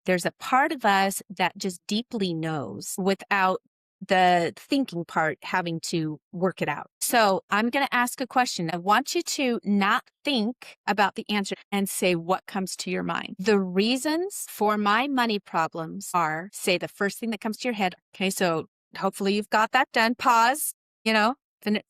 there's a part of us that just deeply knows without the thinking part having to work it out. So I'm going to ask a question. I want you to not think about the answer and say what comes to your mind. The reasons for my money problems are, say the first thing that comes to your head. Okay, so hopefully you've got that done. Pause,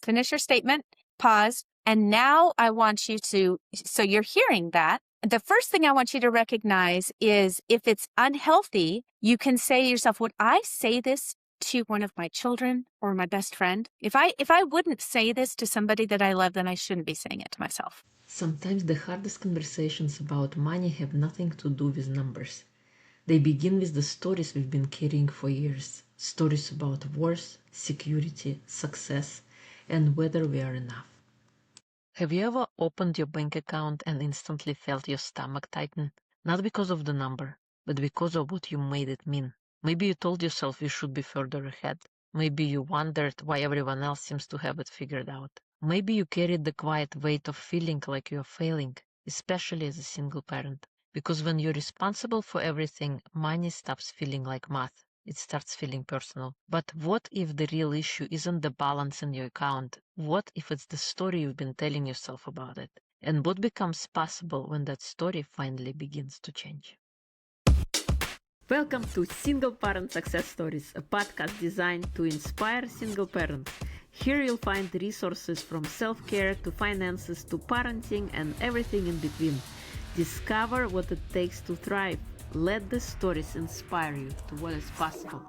finish your statement, pause. And now I want you to, so you're hearing that. The first thing I want you to recognize is if it's unhealthy, you can say to yourself, would I say this to one of my children or my best friend? If I wouldn't say this to somebody that I love, then I shouldn't be saying it to myself. Sometimes the hardest conversations about money have nothing to do with numbers. They begin with the stories we've been carrying for years. Stories about worth, security, success, and whether we are enough. Have you ever opened your bank account and instantly felt your stomach tighten? Not because of the number, but because of what you made it mean. Maybe you told yourself you should be further ahead. Maybe you wondered why everyone else seems to have it figured out. Maybe you carried the quiet weight of feeling like you are failing, especially as a single parent. Because when you're responsible for everything, money stops feeling like math. It starts feeling personal. But what if the real issue isn't the balance in your account? What if it's the story you've been telling yourself about it? And what becomes possible when that story finally begins to change? Welcome to Single Parent Success Stories, a podcast designed to inspire single parents. Here you'll find resources from self-care to finances to parenting and everything in between. Discover what it takes to thrive. Let the stories inspire you to what is possible.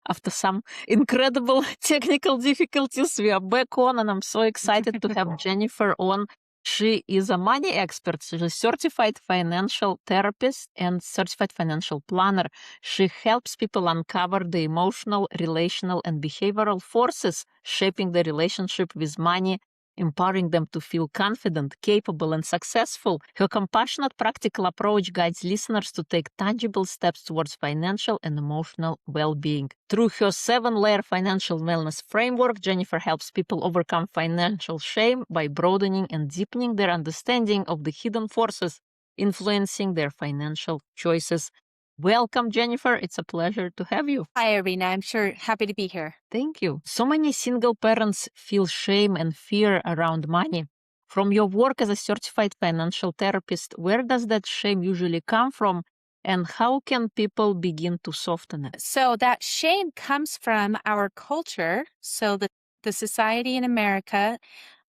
After some incredible technical difficulties, we are back on, and I'm so excited to have Jennifer on. She is a money expert. She's a certified financial therapist and certified financial planner. She helps people uncover the emotional, relational, and behavioral forces shaping their relationship with money, empowering them to feel confident, capable, and successful. Her compassionate, practical approach guides listeners to take tangible steps towards financial and emotional well-being. Through her 7-layer financial wellness framework, Jennifer helps people overcome financial shame by broadening and deepening their understanding of the hidden forces influencing their financial choices. Welcome, Jennifer. It's a pleasure to have you. Hi, Irina. I'm sure happy to be here. Thank you. So many single parents feel shame and fear around money. From your work as a certified financial therapist, where does that shame usually come from, and how can people begin to soften it? So that shame comes from our culture. So the society in America,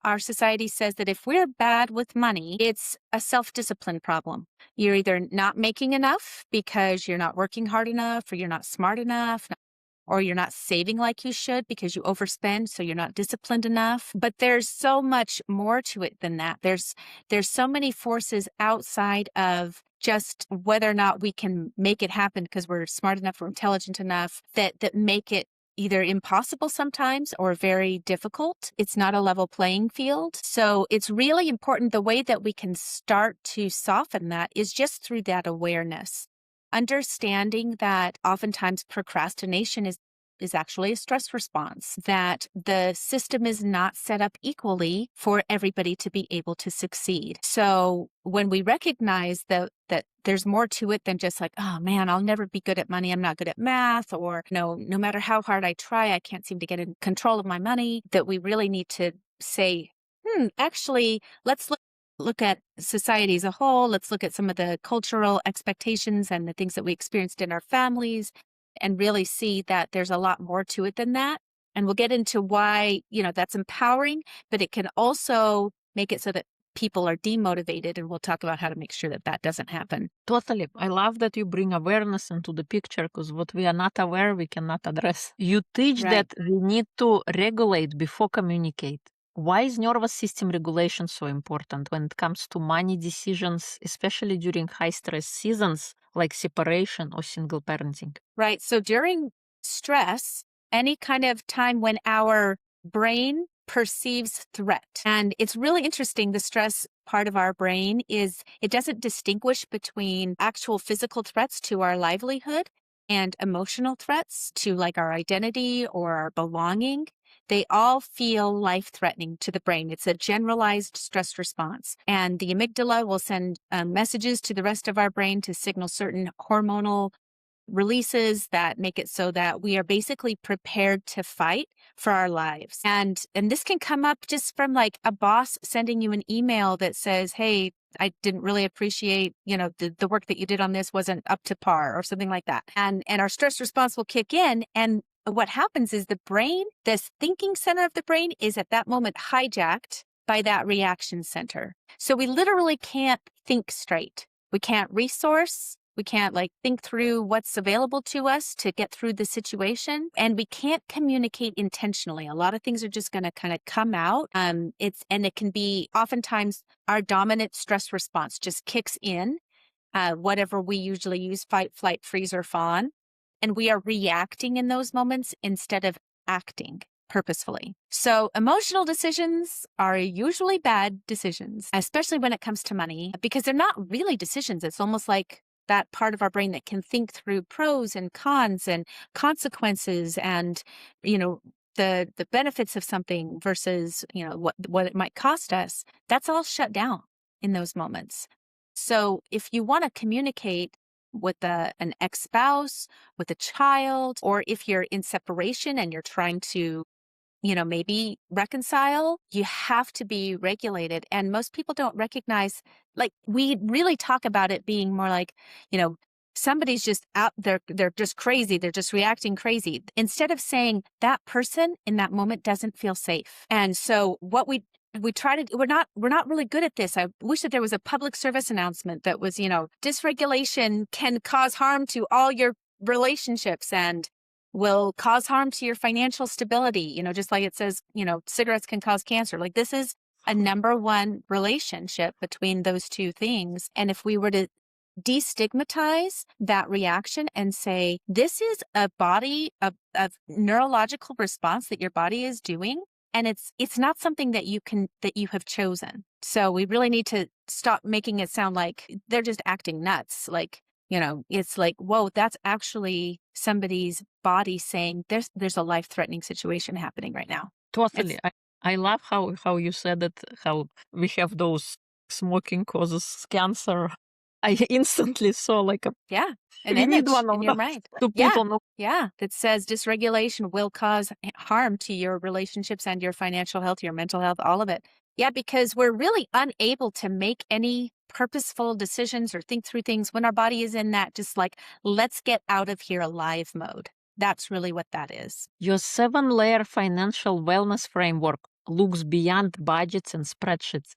our society says that if we're bad with money, it's a self-discipline problem. You're either not making enough because you're not working hard enough, or you're not smart enough, or you're not saving like you should because you overspend, so you're not disciplined enough. But there's so much more to it than that. There's so many forces outside of just whether or not we can make it happen because we're smart enough or intelligent enough that make it either impossible sometimes or very difficult. It's not a level playing field. So it's really important. The way that we can start to soften that is just through that awareness. Understanding that oftentimes procrastination is actually a stress response, that the system is not set up equally for everybody to be able to succeed. So when we recognize that there's more to it than just like, oh man, I'll never be good at money, I'm not good at math, or no matter how hard I try, I can't seem to get in control of my money, that we really need to say, actually, let's look at society as a whole. Let's look at some of the cultural expectations and the things that we experienced in our families and really see that there's a lot more to it than that. And we'll get into why, that's empowering, but it can also make it so that people are demotivated. And we'll talk about how to make sure that doesn't happen. Totally. I love that you bring awareness into the picture, because what we are not aware, we cannot address. You teach Right. that we need to regulate before communicate. Why is nervous system regulation so important when it comes to money decisions, especially during high stress seasons like separation or single parenting? Right. So during stress, any kind of time when our brain perceives threat, and it's really interesting, the stress part of our brain it doesn't distinguish between actual physical threats to our livelihood and emotional threats to like our identity or our belonging, they all feel life threatening to the brain. It's a generalized stress response. And the amygdala will send messages to the rest of our brain to signal certain hormonal releases that make it so that we are basically prepared to fight for our lives. And this can come up just from like a boss sending you an email that says, "Hey, I didn't really appreciate, the work that you did on this wasn't up to par," or something like that. And our stress response will kick in. And what happens is the brain, this thinking center of the brain, is at that moment hijacked by that reaction center. So we literally can't think straight. We can't resource. We can't like think through what's available to us to get through the situation. And we can't communicate intentionally. A lot of things are just going to kind of come out. And it can be oftentimes our dominant stress response just kicks in, whatever we usually use, fight, flight, freeze, or fawn. And we are reacting in those moments instead of acting purposefully. So emotional decisions are usually bad decisions, especially when it comes to money, because they're not really decisions. It's almost like that part of our brain that can think through pros and cons and consequences and, the benefits of something versus, what it might cost us. That's all shut down in those moments. So if you want to communicate with an ex-spouse, with a child, or if you're in separation and you're trying to maybe reconcile, you have to be regulated. And most people don't recognize, like, we really talk about it being more like, somebody's just out there, they're just crazy, they're just reacting crazy, instead of saying that person in that moment doesn't feel safe. And so what we try to, we're not really good at this. I wish that there was a public service announcement that was, dysregulation can cause harm to all your relationships and will cause harm to your financial stability, just like it says, cigarettes can cause cancer. Like, this is a number one relationship between those two things. And if we were to destigmatize that reaction and say, this is a body of neurological response that your body is doing, and it's not something that you have chosen. So we really need to stop making it sound like they're just acting nuts. Like, it's like, whoa, that's actually somebody's body saying there's a life-threatening situation happening right now. Totally. I love how you said it, how we have those smoking causes cancer. I instantly saw like an we need image one of in your those mind. to put on. Yeah, that says dysregulation will cause harm to your relationships and your financial health, your mental health, all of it. Yeah, because we're really unable to make any purposeful decisions or think through things when our body is in that just like, let's get out of here alive mode. That's really what that is. Your 7-layer financial wellness framework looks beyond budgets and spreadsheets.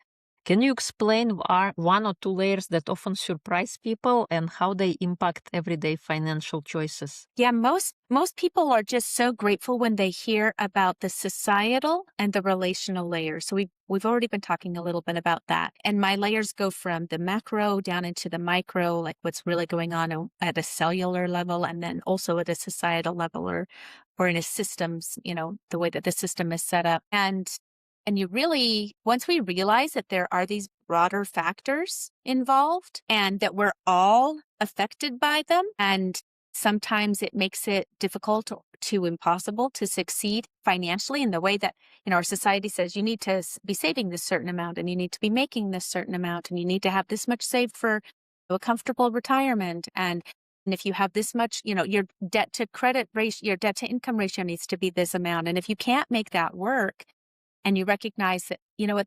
Can you explain one or two layers that often surprise people and how they impact everyday financial choices? Yeah, most people are just so grateful when they hear about the societal and the relational layers. So we've already been talking a little bit about that. And my layers go from the macro down into the micro, like what's really going on at a cellular level, and then also at a societal level or in a systems, the way that the system is set up. And you really, once we realize that there are these broader factors involved and that we're all affected by them, and sometimes it makes it difficult to impossible to succeed financially in the way that, our society says you need to be saving this certain amount and you need to be making this certain amount and you need to have this much saved for a comfortable retirement. And if you have this much, your debt to credit ratio, your debt to income ratio needs to be this amount. And if you can't make that work, and you recognize that,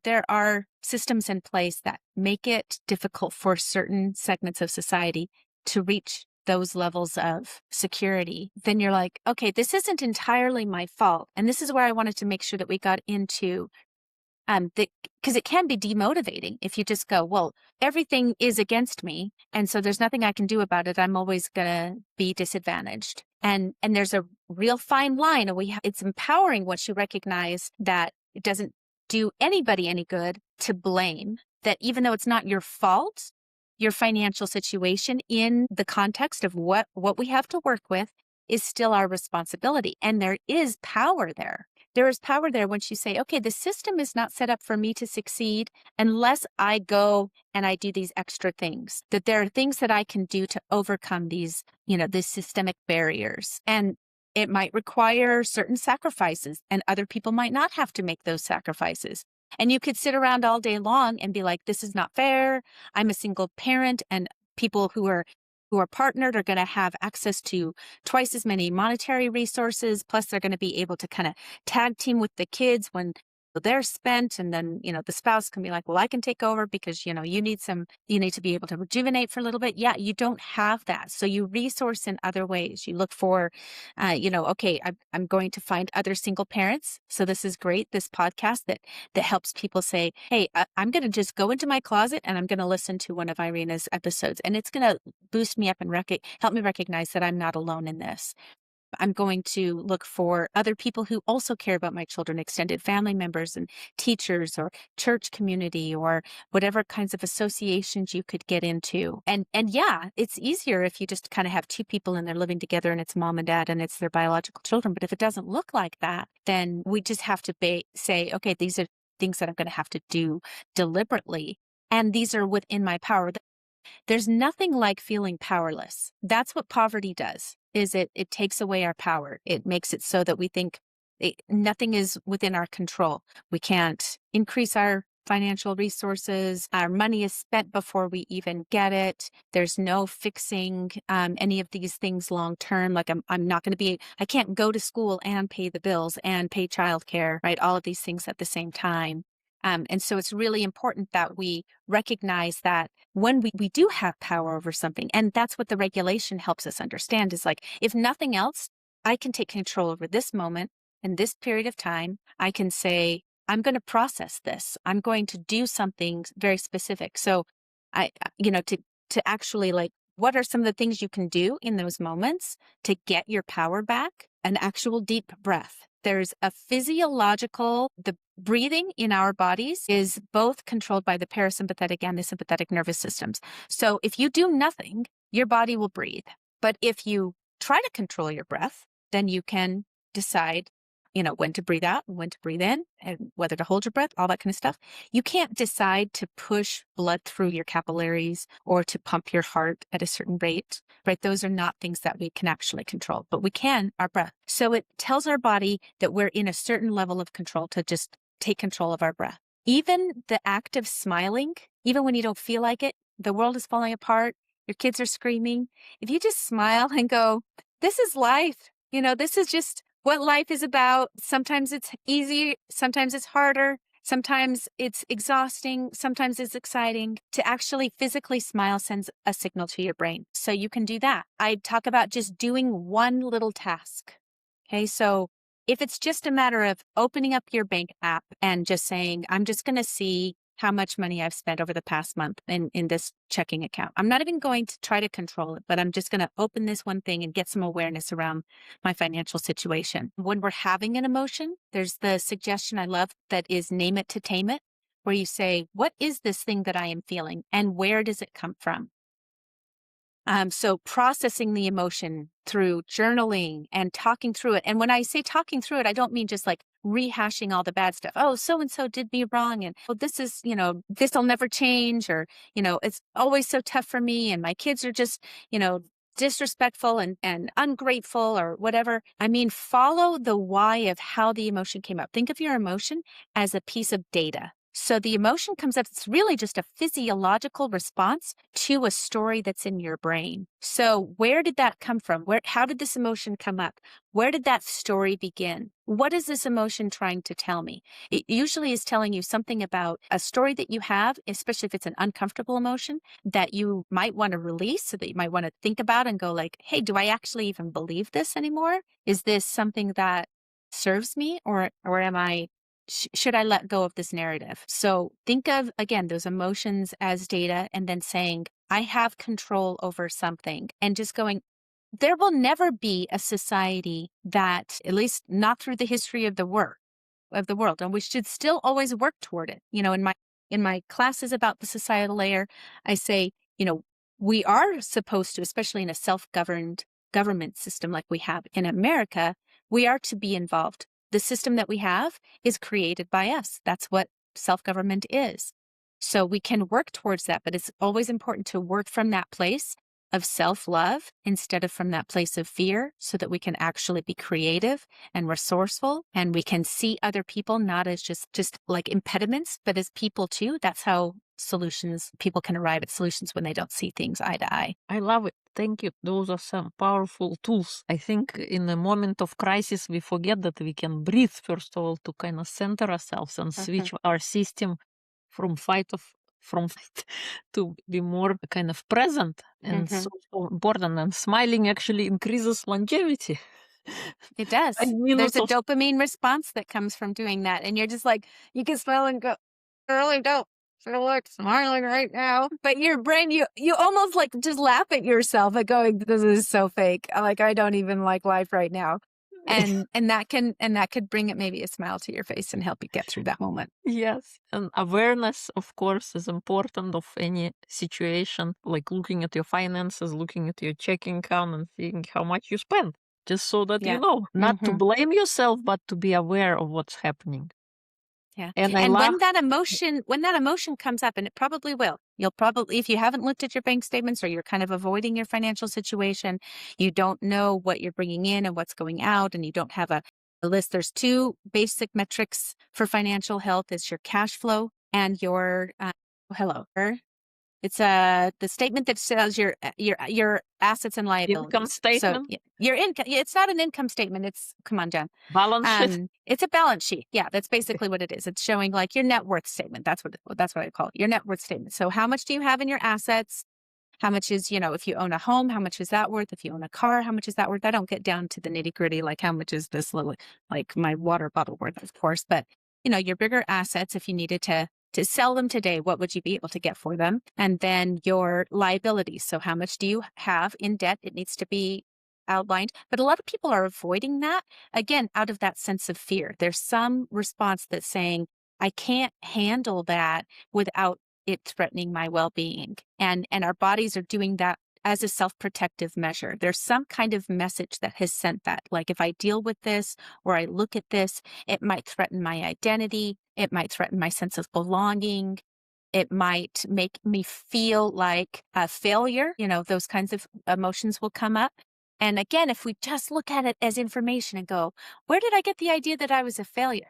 there are systems in place that make it difficult for certain segments of society to reach those levels of security, then you're like, okay, this isn't entirely my fault. And this is where I wanted to make sure that we got into because it can be demotivating if you just go, well, everything is against me, and so there's nothing I can do about it. I'm always gonna be disadvantaged. And there's a real fine line. And it's empowering once you recognize that it doesn't do anybody any good to blame, that even though it's not your fault, your financial situation in the context of what we have to work with is still our responsibility. And there is power there. there is power there once you say, okay, the system is not set up for me to succeed unless I go and I do these extra things, that there are things that I can do to overcome these systemic barriers. And it might require certain sacrifices, and other people might not have to make those sacrifices. And you could sit around all day long and be like, this is not fair. I'm a single parent, and people who are partnered are going to have access to twice as many monetary resources. Plus, they're going to be able to kind of tag team with the kids when they're spent. And then, the spouse can be like, well, I can take over because, you need to be able to rejuvenate for a little bit. Yeah, you don't have that. So you resource in other ways. You look for, okay, I'm going to find other single parents. So this is great. This podcast that helps people say, hey, I'm going to just go into my closet and I'm going to listen to one of Irina's episodes. And it's going to boost me up and help me recognize that I'm not alone in this. I'm going to look for other people who also care about my children, extended family members and teachers or church community or whatever kinds of associations you could get into. And yeah, it's easier if you just kind of have two people and they're living together and it's mom and dad and it's their biological children. But if it doesn't look like that, then we just have to say, okay, these are things that I'm going to have to do deliberately. And these are within my power. There's nothing like feeling powerless. That's what poverty does, is it takes away our power. It makes it so that we think nothing is within our control. We can't increase our financial resources. Our money is spent before we even get it. There's no fixing any of these things long term. Like I'm not going to I can't go to school and pay the bills and pay childcare, right? All of these things at the same time. And so it's really important that we recognize that when we do have power over something, and that's what the regulation helps us understand, is like, if nothing else, I can take control over this moment and this period of time. I can say, I'm going to process this. I'm going to do something very specific. So to actually, like, what are some of the things you can do in those moments to get your power back? An actual deep breath. There's a the breathing in our bodies is both controlled by the parasympathetic and the sympathetic nervous systems. So if you do nothing, your body will breathe. But if you try to control your breath, then you can decide, when to breathe out and when to breathe in and whether to hold your breath, all that kind of stuff. You can't decide to push blood through your capillaries or to pump your heart at a certain rate, right? Those are not things that we can actually control, but we can our breath. So it tells our body that we're in a certain level of control to just take control of our breath. Even the act of smiling, even when you don't feel like it, the world is falling apart, your kids are screaming. If you just smile and go, this is life. This is just what life is about. Sometimes it's easy, sometimes it's harder, sometimes it's exhausting, sometimes it's exciting. To actually physically smile sends a signal to your brain. So you can do that. I talk about just doing one little task. Okay, so if it's just a matter of opening up your bank app and just saying, I'm just going to see how much money I've spent over the past month in this checking account. I'm not even going to try to control it, but I'm just going to open this one thing and get some awareness around my financial situation. When we're having an emotion, there's the suggestion I love that is name it to tame it, where you say, what is this thing that I am feeling and where does it come from? So processing the emotion through journaling and talking through it. And when I say talking through it, I don't mean just like rehashing all the bad stuff. Oh, so-and-so did me wrong. And well, this is, this will never change, or, it's always so tough for me. And my kids are just, disrespectful and ungrateful or whatever. I mean, follow the why of how the emotion came up. Think of your emotion as a piece of data. So the emotion comes up, it's really just a physiological response to a story that's in your brain. So where did that come from? How did this emotion come up? Where did that story begin? What is this emotion trying to tell me? It usually is telling you something about a story that you have, especially if it's an uncomfortable emotion that you might want to release, so that you might want to think about and go like, hey, do I actually even believe this anymore? Is this something that serves me, or am I should I let go of this narrative? So think of, again, those emotions as data, and then saying, I have control over something, and just going, there will never be a society that, at least not through the history of the world, and we should still always work toward it. In my classes about the societal layer, I say, we are supposed to, especially in a self-governed government system like we have in America, we are to be involved. the system that we have is created by us. That's what self-government is. So we can work towards that, but it's always important to work from that place of self-love instead of from that place of fear, so that we can actually be creative and resourceful, and we can see other people not as just like impediments, but as people too. That's how people can arrive at solutions when they don't see things eye to eye. I love it. Thank you. Those are some powerful tools. I think in a moment of crisis, we forget that we can breathe, first of all, to kind of center ourselves and switch our system from fight to be more kind of present. And so important. And smiling actually increases longevity. It does. 5 There's minutes a of dopamine response that comes from doing that. And you're just like, you can smile and go, I really don't feel like smiling right now. But your brain, you almost like just laugh at yourself at going, this is so fake. Like, I don't even like life right now. And that could bring it maybe a smile to your face and help you get through that moment. Yes, and awareness, of course, is important of any situation, like looking at your finances, looking at your checking account and seeing how much you spend, just so that you Yeah. know, not to blame yourself, but to be aware of what's happening. Yeah. And I And love, when that emotion comes up, and it probably will, you'll probably, if you haven't looked at your bank statements or you're kind of avoiding your financial situation, you don't know what you're bringing in and what's going out, and you don't have a list. There's two basic metrics for financial health: is your cash flow and your it's the statement that says your assets and liabilities. income statement, So your income. It's not an income statement. It's, come on, Jen. balance sheet. It's a balance sheet. Yeah, that's basically what it is. It's showing like your net worth statement. That's what I call it. Your net worth statement. So how much do you have in your assets? How much is, if you own a home, how much is that worth? If you own a car, how much is that worth? I don't get down to the nitty gritty, like how much is this little, like my water bottle worth, of course. But, your bigger assets, if you needed to sell them today, what would you be able to get for them? And then your liabilities. So how much do you have in debt? It needs to be outlined. But a lot of people are avoiding that, again, out of that sense of fear. There's some response that's saying, I can't handle that without it threatening my well-being. And our bodies are doing that as a self-protective measure. There's some kind of message that has sent that. Like, if I deal with this or I look at this, it might threaten my identity. It might threaten my sense of belonging. It might make me feel like a failure. Those kinds of emotions will come up. And again, if we just look at it as information and go, where did I get the idea that I was a failure?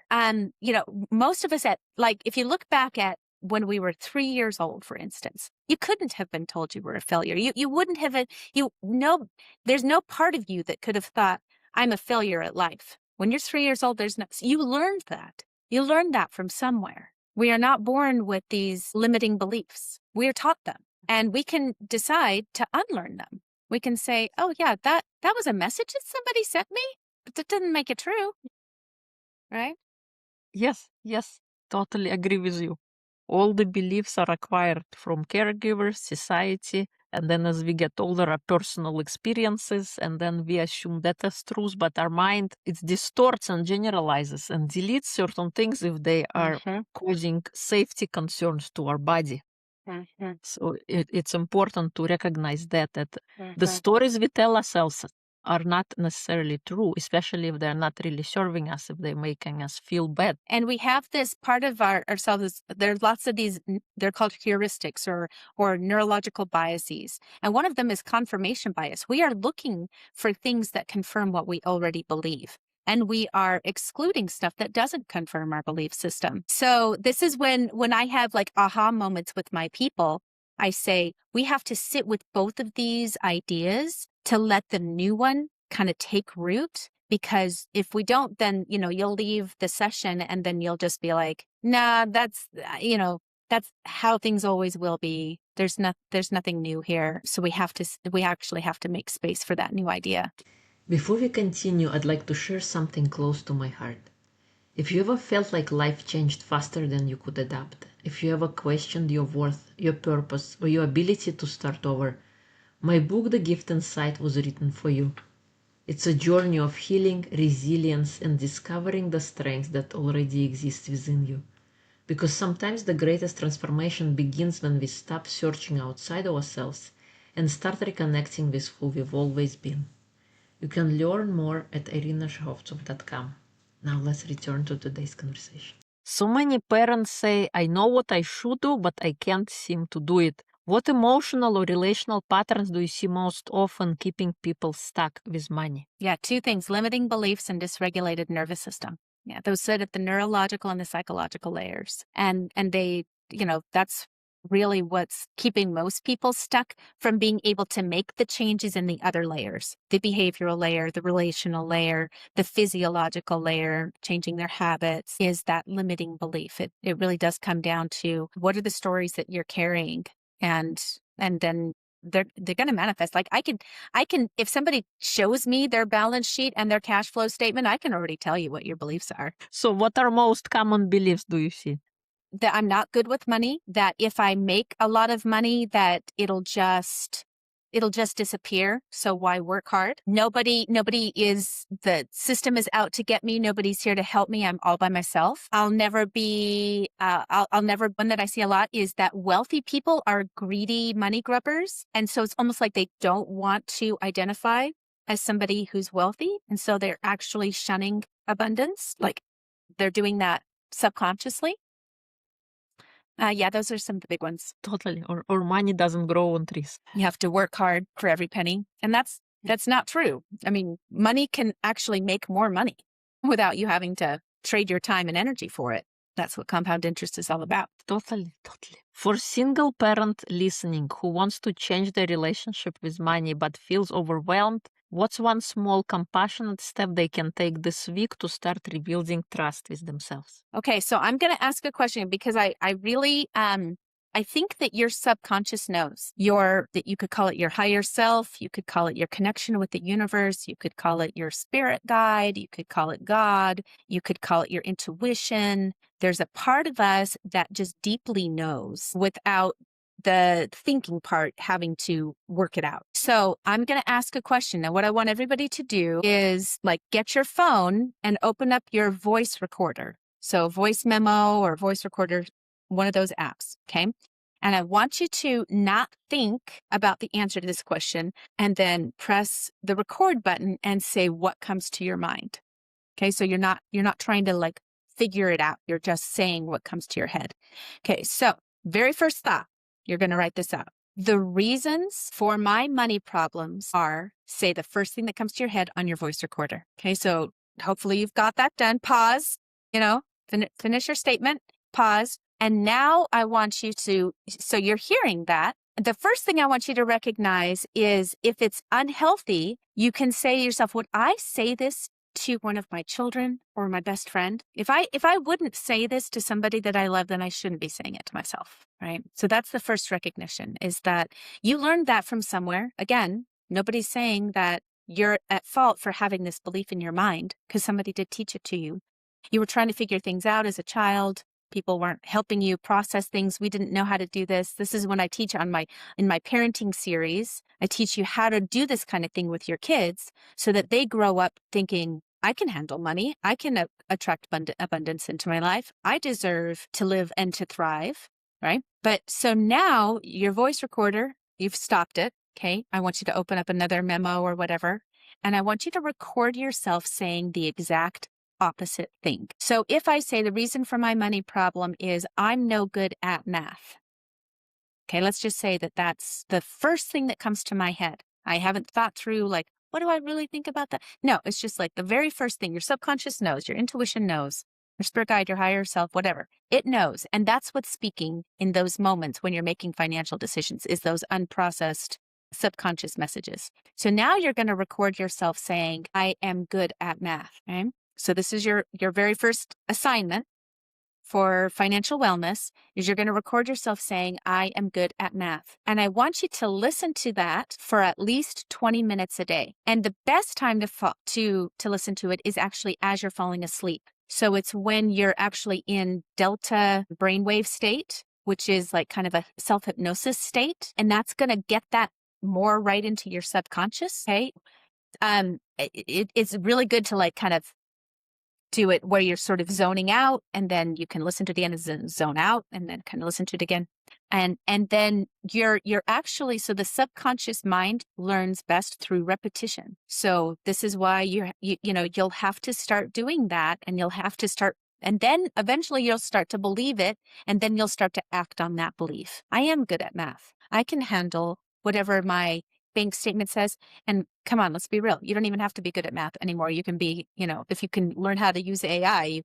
Most of us if you look back at when we were 3 years old, for instance, you couldn't have been told you were a failure. You wouldn't have, there's no part of you that could have thought, I'm a failure at life. When you're 3 years old, you learned that. You learned that from somewhere. We are not born with these limiting beliefs. We are taught them, and we can decide to unlearn them. We can say, oh yeah, that was a message that somebody sent me, but that didn't make it true. Right? Yes, totally agree with you. All the beliefs are acquired from caregivers, society, and then as we get older, our personal experiences, and then we assume that as truth, but our mind, it distorts and generalizes and deletes certain things if they are causing safety concerns to our body. So it's important to recognize that the stories we tell ourselves are not necessarily true, especially if they're not really serving us, if they're making us feel bad. And we have this part of ourselves. There's lots of these, they're called heuristics or neurological biases. And one of them is confirmation bias. We are looking for things that confirm what we already believe, and we are excluding stuff that doesn't confirm our belief system. So this is when I have like aha moments with my people. I say, we have to sit with both of these ideas to let the new one kind of take root. Because if we don't, then, you'll leave the session and then you'll just be like, nah, that's how things always will be. There's nothing new here. So we actually have to make space for that new idea. Before we continue, I'd like to share something close to my heart. If you ever felt like life changed faster than you could adapt, if you ever questioned your worth, your purpose, or your ability to start over, my book, The Gift Inside, was written for you. It's a journey of healing, resilience, and discovering the strength that already exists within you. Because sometimes the greatest transformation begins when we stop searching outside ourselves and start reconnecting with who we've always been. You can learn more at irinashovtsov.com. Now let's return to today's conversation. So many parents say, I know what I should do, but I can't seem to do it. What emotional or relational patterns do you see most often keeping people stuck with money? Yeah, two things: limiting beliefs and dysregulated nervous system. Yeah, those sit at the neurological and the psychological layers. And they, that's really what's keeping most people stuck from being able to make the changes in the other layers: the behavioral layer, the relational layer, the physiological layer, changing their habits, is that limiting belief. It really does come down to, what are the stories that you're carrying? And then they're going to manifest. Like I can, if somebody shows me their balance sheet and their cash flow statement, I can already tell you what your beliefs are. So what are most common beliefs do you see? That I'm not good with money, that if I make a lot of money, that it'll just disappear. So why work hard? Nobody is, the system is out to get me. Nobody's here to help me. I'm all by myself. I'll never be, one that I see a lot is that wealthy people are greedy money grubbers. And so it's almost like they don't want to identify as somebody who's wealthy. And so they're actually shunning abundance. Like they're doing that subconsciously. Yeah, those are some of the big ones. Totally. Or money doesn't grow on trees. You have to work hard for every penny. And that's not true. I mean, money can actually make more money without you having to trade your time and energy for it. That's what compound interest is all about. Totally. For single parent listening who wants to change their relationship with money but feels overwhelmed, what's one small compassionate step they can take this week to start rebuilding trust with themselves? Okay, so I'm going to ask a question because I really, I think that your subconscious knows that you could call it your higher self. You could call it your connection with the universe. You could call it your spirit guide. You could call it God. You could call it your intuition. There's a part of us that just deeply knows without the thinking part having to work it out. So I'm going to ask a question. Now, what I want everybody to do is get your phone and open up your voice recorder. So voice memo or voice recorder, one of those apps. Okay. And I want you to not think about the answer to this question and then press the record button and say what comes to your mind. Okay. So you're not trying to figure it out. You're just saying what comes to your head. Okay. So very first thought, you're going to write this out. The reasons for my money problems are, say the first thing that comes to your head on your voice recorder. Okay. So hopefully you've got that done. Pause, finish your statement, pause. And now I want you to, so you're hearing that. The first thing I want you to recognize is if it's unhealthy, you can say to yourself, would I say this to one of my children or my best friend? If I wouldn't say this to somebody that I love, then I shouldn't be saying it to myself, right? So that's the first recognition, is that you learned that from somewhere. Again, nobody's saying that you're at fault for having this belief in your mind because somebody did teach it to you. You were trying to figure things out as a child. People weren't helping you process things. We didn't know how to do this. This is when I teach in my parenting series. I teach you how to do this kind of thing with your kids so that they grow up thinking, I can handle money. I can attract abundance into my life. I deserve to live and to thrive, right? But so now your voice recorder, you've stopped it. Okay. I want you to open up another memo or whatever. And I want you to record yourself saying the exact opposite thing. So if I say the reason for my money problem is I'm no good at math. Okay, let's just say that that's the first thing that comes to my head. I haven't thought through what do I really think about that? No, it's just the very first thing. Your subconscious knows, your intuition knows, your spirit guide, your higher self, whatever. It knows. And that's what's speaking in those moments when you're making financial decisions, is those unprocessed subconscious messages. So now you're going to record yourself saying, I am good at math. Okay? So this is your very first assignment for financial wellness, is you're going to record yourself saying, I am good at math. And I want you to listen to that for at least 20 minutes a day. And the best time to listen to it is actually as you're falling asleep. So it's when you're actually in delta brainwave state, which is kind of a self-hypnosis state. And that's going to get that more right into your subconscious. Okay. It's really good to kind of do it where you're sort of zoning out, and then you can listen to the end and zone out and then kind of listen to it again. And then you're actually, so the subconscious mind learns best through repetition. So this is why you'll have to start doing that, and you'll have to start, and then eventually you'll start to believe it, and then you'll start to act on that belief. I am good at math. I can handle whatever my bank statement says. And come on, let's be real. You don't even have to be good at math anymore. You can be, if you can learn how to use AI,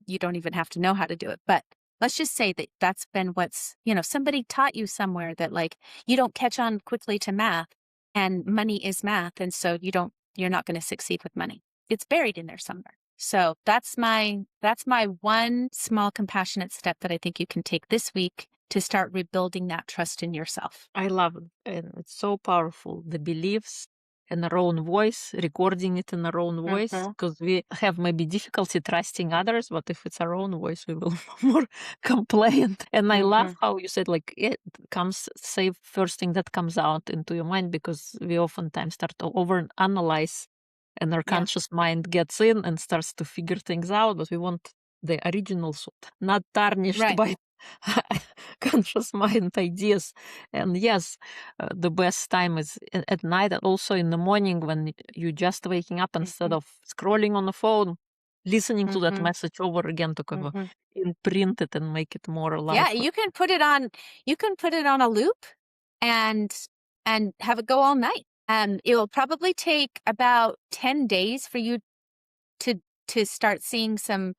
you don't even have to know how to do it. But let's just say that that's been what's, somebody taught you somewhere that like, you don't catch on quickly to math, and money is math. And so you're not going to succeed with money. It's buried in there somewhere. So that's my one small compassionate step that I think you can take this week to start rebuilding that trust in yourself. I love it. And it's so powerful. The beliefs in our own voice, recording it in our own voice, because we have maybe difficulty trusting others, but if it's our own voice, we will more complain. And I love how you said, like, it comes, say, first thing that comes out into your mind, because we oftentimes start to overanalyze, and our conscious mind gets in and starts to figure things out, but we want the original thought, not tarnished by conscious mind ideas. And yes, the best time is at night, and also in the morning when you're just waking up, instead of scrolling on the phone, listening to that message over again to kind of imprint it and make it more alive. Yeah, you can put it on a loop and have it go all night. It will probably take about 10 days for you to start seeing some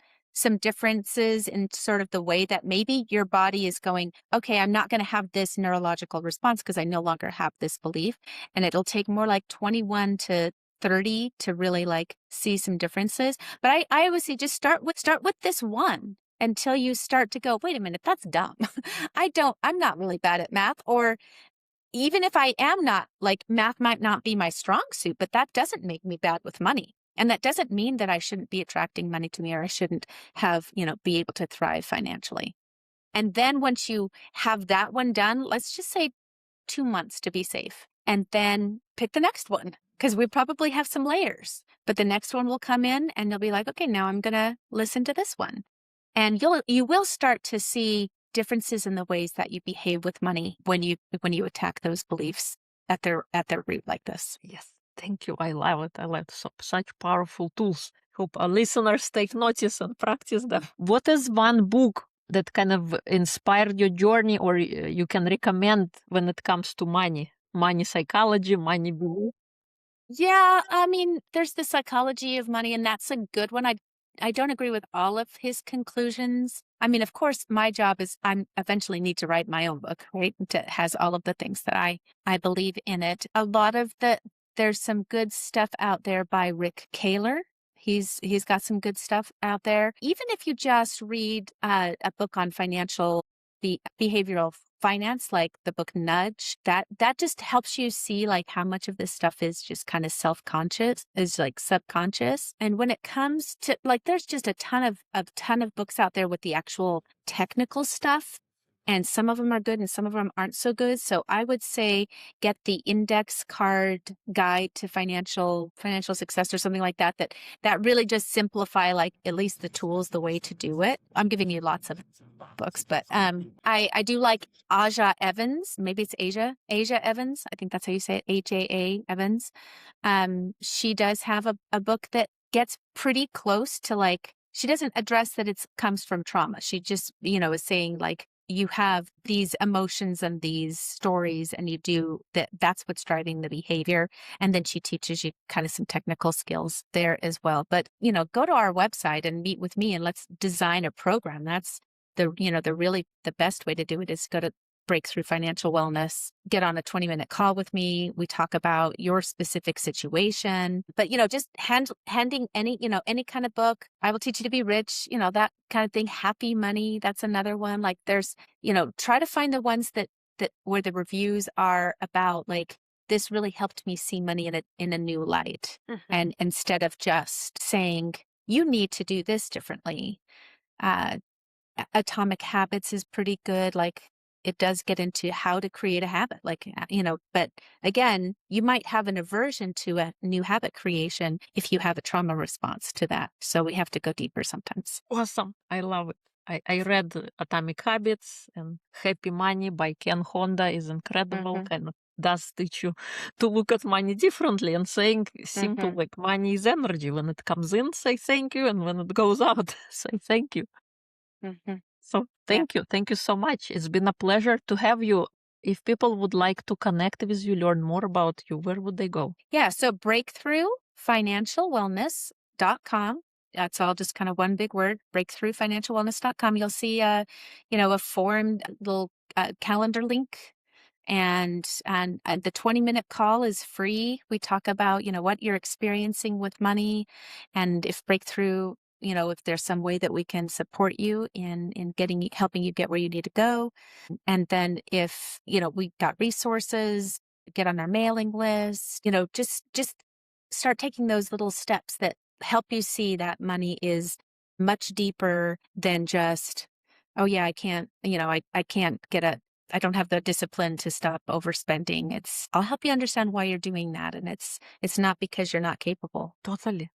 differences in sort of the way that maybe your body is going, okay, I'm not going to have this neurological response because I no longer have this belief. And it'll take more like 21 to 30 to really like see some differences. But I always say just start with this one until you start to go, wait a minute, that's dumb. I'm not really bad at math. Or even if I am not, like, math might not be my strong suit, but that doesn't make me bad with money. And that doesn't mean that I shouldn't be attracting money to me, or I shouldn't have, be able to thrive financially. And then once you have that one done, let's just say 2 months to be safe, and then pick the next one, because we probably have some layers, but the next one will come in and you'll be like, okay, now I'm going to listen to this one. And you will start to see differences in the ways that you behave with money when you attack those beliefs at their root like this. Yes. Thank you. I love it. I love such powerful tools. Hope our listeners take notice and practice them. What is one book that kind of inspired your journey, or you can recommend when it comes to money psychology, money belief? Yeah, I mean, there's The Psychology of Money, and that's a good one. I don't agree with all of his conclusions. I mean, of course, my job is I eventually need to write my own book, right? That has all of the things that I believe in it. A lot of there's some good stuff out there by Rick Kahler. He's got some good stuff out there. Even if you just read a book on behavioral finance, like the book Nudge, that just helps you see like how much of this stuff is just kind of self-conscious, is like subconscious. And when it comes to like, there's just a ton of books out there with the actual technical stuff. And some of them are good and some of them aren't so good. So I would say get the Index Card Guide to Financial Success or something like that, that really just simplify like at least the tools, the way to do it. I'm giving you lots of books, but I do like Aja Evans. Maybe it's Aja Evans. I think that's how you say it. AJA Evans. She does have a book that gets pretty close to like, she doesn't address that it comes from trauma. She just, is saying like, you have these emotions and these stories, and you do that's what's driving the behavior. And then she teaches you kind of some technical skills there as well. But, go to our website and meet with me and let's design a program. That's the best way to do it is go to Breakthrough Financial Wellness, get on a 20-minute call with me. We talk about your specific situation, but, just handing any kind of book. I Will Teach You to Be Rich, that kind of thing. Happy Money. That's another one. Like there's, try to find the ones that where the reviews are about like, this really helped me see money in a new light. And instead of just saying, you need to do this differently. Atomic Habits is pretty good. Like it does get into how to create a habit, like, but again, you might have an aversion to a new habit creation if you have a trauma response to that. So we have to go deeper sometimes. Awesome. I love it. I read Atomic Habits, and Happy Money by Ken Honda is incredible. Kind of does teach you to look at money differently and saying simple like money is energy. When it comes in, say thank you, and when it goes out, say thank you. So thank you. Thank you so much. It's been a pleasure to have you. If people would like to connect with you, learn more about you, where would they go? Yeah, so breakthroughfinancialwellness.com. That's all just kind of one big word, breakthroughfinancialwellness.com. You'll see a formed little calendar link. And the 20-minute call is free. We talk about, what you're experiencing with money, and if Breakthrough, if there's some way that we can support you in helping you get where you need to go. And then if, we've got resources, get on our mailing list, just start taking those little steps that help you see that money is much deeper than just, oh yeah, I can't, I can't I don't have the discipline to stop overspending. I'll help you understand why you're doing that. And it's not because you're not capable. Totally.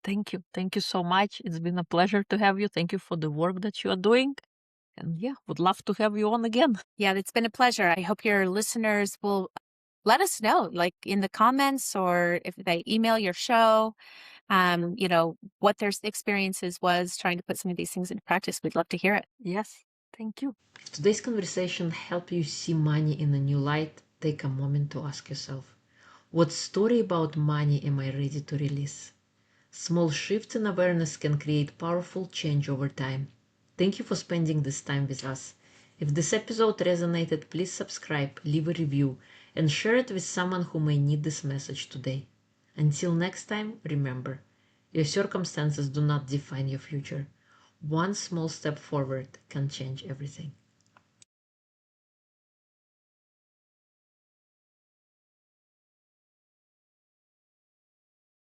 Thank you. Thank you so much. It's been a pleasure to have you. Thank you for the work that you are doing. And yeah, would love to have you on again. Yeah, it's been a pleasure. I hope your listeners will let us know, like in the comments, or if they email your show, what their experiences was trying to put some of these things into practice. We'd love to hear it. Yes. Thank you. If today's conversation helped you see money in a new light, take a moment to ask yourself, what story about money am I ready to release? Small shifts in awareness can create powerful change over time. Thank you for spending this time with us. If this episode resonated, please subscribe, leave a review, and share it with someone who may need this message today. Until next time, remember, your circumstances do not define your future. One small step forward can change everything.